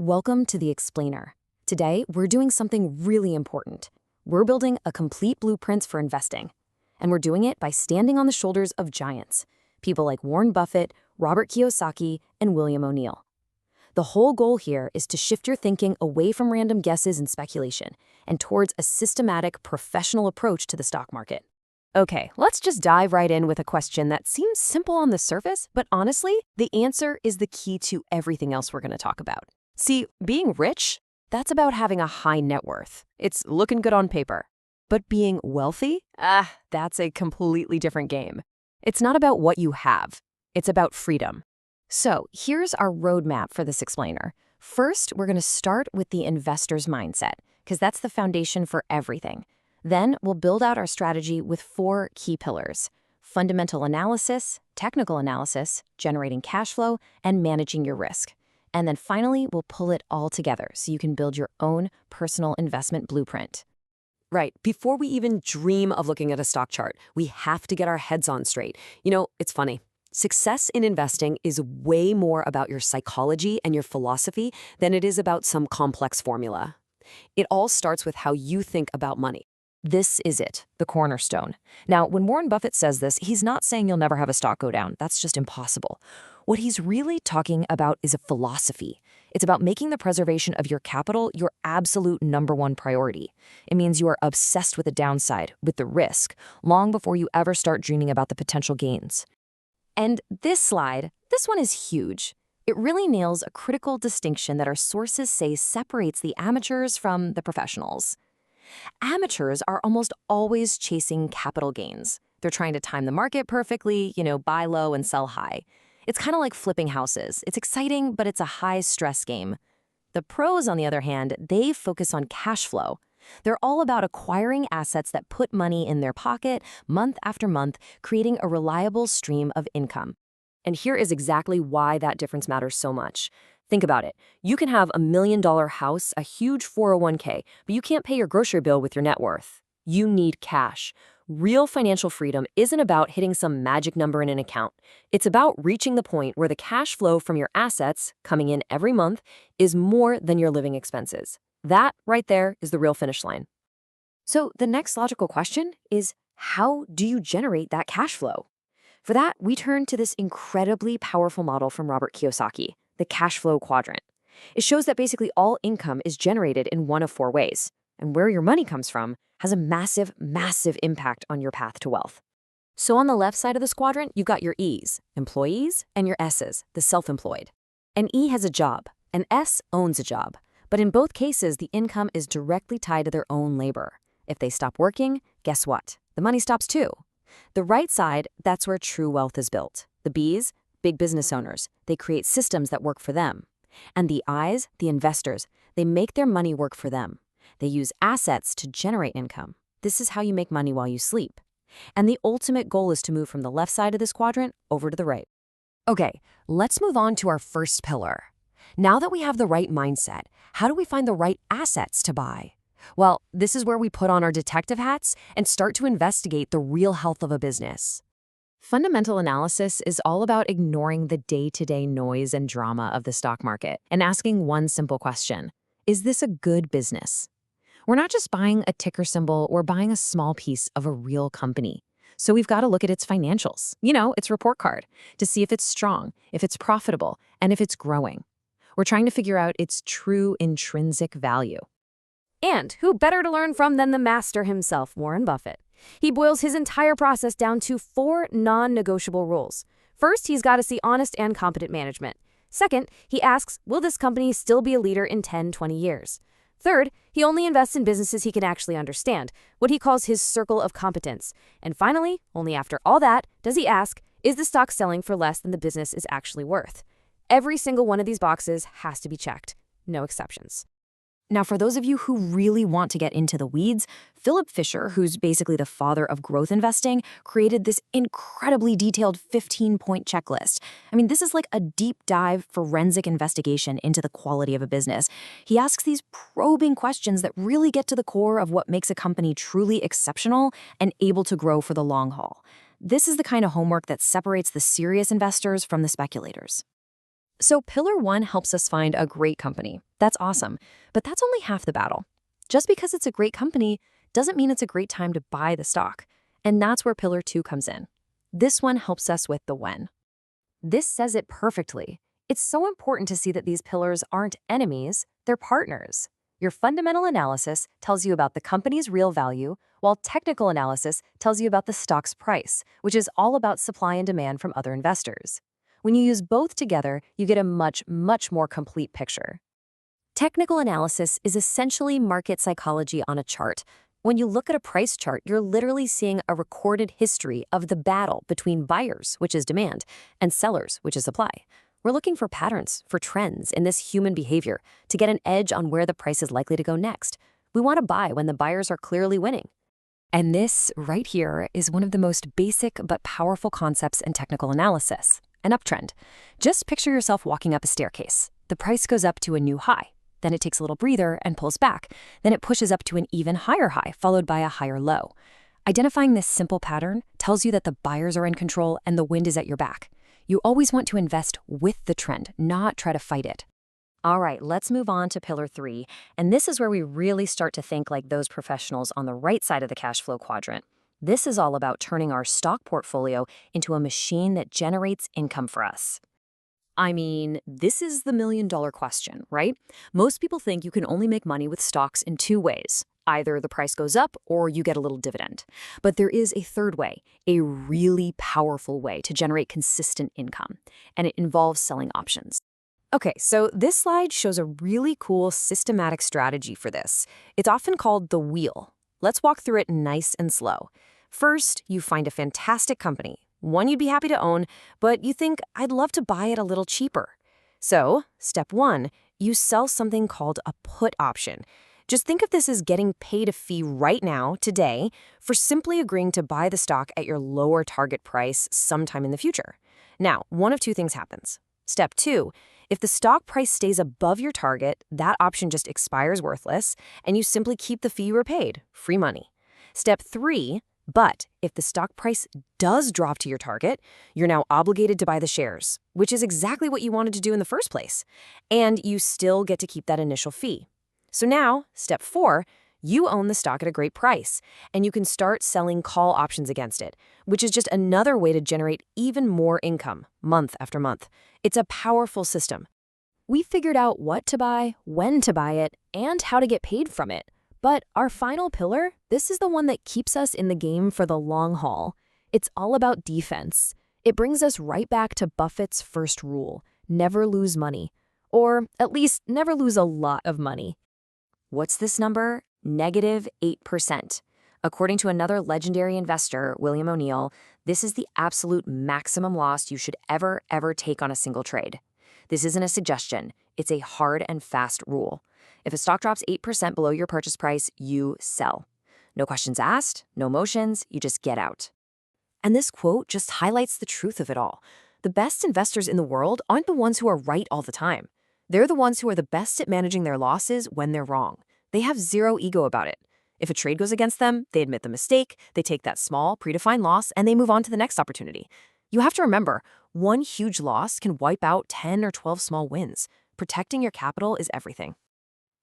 Welcome to The Explainer. Today, we're doing something really important. We're building a complete blueprint for investing. And we're doing it by standing on the shoulders of giants, people like Warren Buffett, Robert Kiyosaki, and William O'Neill. The whole goal here is to shift your thinking away from random guesses and speculation and towards a systematic, professional approach to the stock market. Okay, let's just dive right in with a question that seems simple on the surface, but honestly, the answer is the key to everything else we're going to talk about. See, being rich, that's about having a high net worth. It's looking good on paper. But being wealthy? That's a completely different game. It's not about what you have. It's about freedom. So here's our roadmap for this explainer. First, we're going to start with the investor's mindset, because that's the foundation for everything. Then we'll build out our strategy with 4 key pillars: fundamental analysis, technical analysis, generating cash flow, and managing your risk. And then finally, we'll pull it all together so you can build your own personal investment blueprint. Right. Before we even dream of looking at a stock chart, we have to get our heads on straight. It's funny. Success in investing is way more about your psychology and your philosophy than it is about some complex formula. It all starts with how you think about money. This is it, the cornerstone. Now, when Warren Buffett says this, he's not saying you'll never have a stock go down. That's just impossible. What he's really talking about is a philosophy. It's about making the preservation of your capital your absolute #1 priority. It means you are obsessed with the downside, with the risk, long before you ever start dreaming about the potential gains. And this one is huge. It really nails a critical distinction that our sources say separates the amateurs from the professionals. Amateurs are almost always chasing capital gains. They're trying to time the market perfectly, buy low and sell high. It's kind of like flipping houses. It's exciting, but it's a high-stress game. The pros, on the other hand, they focus on cash flow. They're all about acquiring assets that put money in their pocket month after month, creating a reliable stream of income. And here is exactly why that difference matters so much. Think about it. You can have $1 million house, a huge 401k, but you can't pay your grocery bill with your net worth. You need cash. Real financial freedom isn't about hitting some magic number in an account. It's about reaching the point where the cash flow from your assets, coming in every month, is more than your living expenses. That right there is the real finish line. So the next logical question is, how do you generate that cash flow? For that, we turn to this incredibly powerful model from Robert Kiyosaki, the cash flow quadrant. It shows that basically all income is generated in one of 4 ways, and where your money comes from has a massive, massive impact on your path to wealth. So on the left side of this quadrant, you've got your E's, employees, and your S's, the self-employed. An E has a job, an S owns a job. But in both cases, the income is directly tied to their own labor. If they stop working, guess what? The money stops too. The right side, that's where true wealth is built. The B's, big business owners, they create systems that work for them. And the I's, the investors, they make their money work for them. They use assets to generate income. This is how you make money while you sleep. And the ultimate goal is to move from the left side of this quadrant over to the right. Okay, let's move on to our first pillar. Now that we have the right mindset, how do we find the right assets to buy? Well, this is where we put on our detective hats and start to investigate the real health of a business. Fundamental analysis is all about ignoring the day-to-day noise and drama of the stock market and asking one simple question: is this a good business? We're not just buying a ticker symbol, we're buying a small piece of a real company. So we've got to look at its financials, its report card, to see if it's strong, if it's profitable, and if it's growing. We're trying to figure out its true intrinsic value. And who better to learn from than the master himself, Warren Buffett? He boils his entire process down to 4 non-negotiable rules. First, he's got to see honest and competent management. Second, he asks, will this company still be a leader in 10, 20 years? Third, he only invests in businesses he can actually understand, what he calls his circle of competence. And finally, only after all that, does he ask, is the stock selling for less than the business is actually worth? Every single one of these boxes has to be checked. No exceptions. Now, for those of you who really want to get into the weeds, Philip Fisher, who's basically the father of growth investing, created this incredibly detailed 15-point checklist. This is like a deep dive forensic investigation into the quality of a business. He asks these probing questions that really get to the core of what makes a company truly exceptional and able to grow for the long haul. This is the kind of homework that separates the serious investors from the speculators. So Pillar 1 helps us find a great company. That's awesome, but that's only half the battle. Just because it's a great company doesn't mean it's a great time to buy the stock. And that's where Pillar 2 comes in. This one helps us with the when. This says it perfectly. It's so important to see that these pillars aren't enemies, they're partners. Your fundamental analysis tells you about the company's real value, while technical analysis tells you about the stock's price, which is all about supply and demand from other investors. When you use both together, you get a much more complete picture. Technical analysis is essentially market psychology on a chart. When you look at a price chart, you're literally seeing a recorded history of the battle between buyers, which is demand, and sellers, which is supply. We're looking for patterns, for trends in this human behavior to get an edge on where the price is likely to go next. We want to buy when the buyers are clearly winning. And this right here is one of the most basic but powerful concepts in technical analysis, an uptrend. Just picture yourself walking up a staircase. The price goes up to a new high. Then it takes a little breather and pulls back. Then it pushes up to an even higher high, followed by a higher low. Identifying this simple pattern tells you that the buyers are in control and the wind is at your back. You always want to invest with the trend, not try to fight it. All right, let's move on to Pillar 3. And this is where we really start to think like those professionals on the right side of the cash flow quadrant. This is all about turning our stock portfolio into a machine that generates income for us. I mean, this is the million-dollar question, right? Most people think you can only make money with stocks in two ways. Either the price goes up or you get a little dividend. But there is a third way, a really powerful way to generate consistent income, and it involves selling options. Okay, so this slide shows a really cool systematic strategy for this. It's often called the wheel. Let's walk through it nice and slow. First, you find a fantastic company, one you'd be happy to own, but you think, I'd love to buy it a little cheaper. So, step 1, you sell something called a put option. Just think of this as getting paid a fee right now, today, for simply agreeing to buy the stock at your lower target price sometime in the future. Now, one of two things happens. Step 2, if the stock price stays above your target, that option just expires worthless, and you simply keep the fee you were paid, free money. Step 3, but if the stock price does drop to your target, you're now obligated to buy the shares, which is exactly what you wanted to do in the first place. And you still get to keep that initial fee. So now, step 4, you own the stock at a great price, and you can start selling call options against it, which is just another way to generate even more income, month after month. It's a powerful system. We figured out what to buy, when to buy it, and how to get paid from it. But our final pillar, this is the one that keeps us in the game for the long haul. It's all about defense. It brings us right back to Buffett's first rule, never lose money. Or at least never lose a lot of money. What's this number? -8%. According to another legendary investor, William O'Neill, this is the absolute maximum loss you should ever take on a single trade. This isn't a suggestion. It's a hard and fast rule. If a stock drops 8% below your purchase price, you sell. No questions asked, no emotions, you just get out. And this quote just highlights the truth of it all. The best investors in the world aren't the ones who are right all the time. They're the ones who are the best at managing their losses when they're wrong. They have zero ego about it. If a trade goes against them, they admit the mistake, they take that small, predefined loss, and they move on to the next opportunity. You have to remember, one huge loss can wipe out 10 or 12 small wins. Protecting your capital is everything.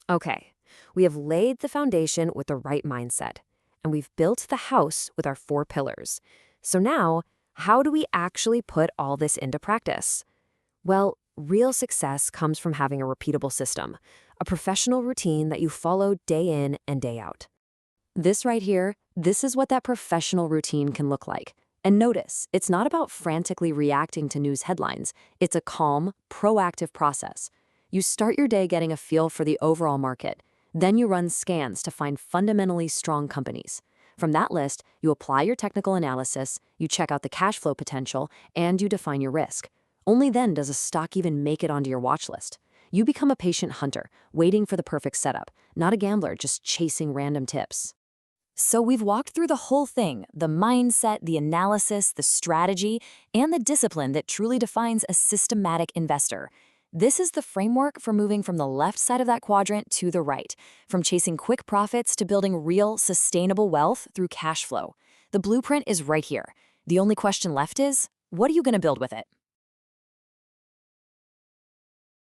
Okay, we have laid the foundation with the right mindset, and we've built the house with our 4 pillars. So now, how do we actually put all this into practice? Well, real success comes from having a repeatable system, a professional routine that you follow day in and day out. This right here, this is what that professional routine can look like. And notice, it's not about frantically reacting to news headlines. It's a calm, proactive process. You start your day getting a feel for the overall market. Then you run scans to find fundamentally strong companies. From that list, you apply your technical analysis, you check out the cash flow potential, and you define your risk. Only then does a stock even make it onto your watch list. You become a patient hunter, waiting for the perfect setup, not a gambler just chasing random tips. So we've walked through the whole thing, the mindset, the analysis, the strategy, and the discipline that truly defines a systematic investor. This is the framework for moving from the left side of that quadrant to the right, from chasing quick profits to building real, sustainable wealth through cash flow. The blueprint is right here. The only question left is, what are you going to build with it?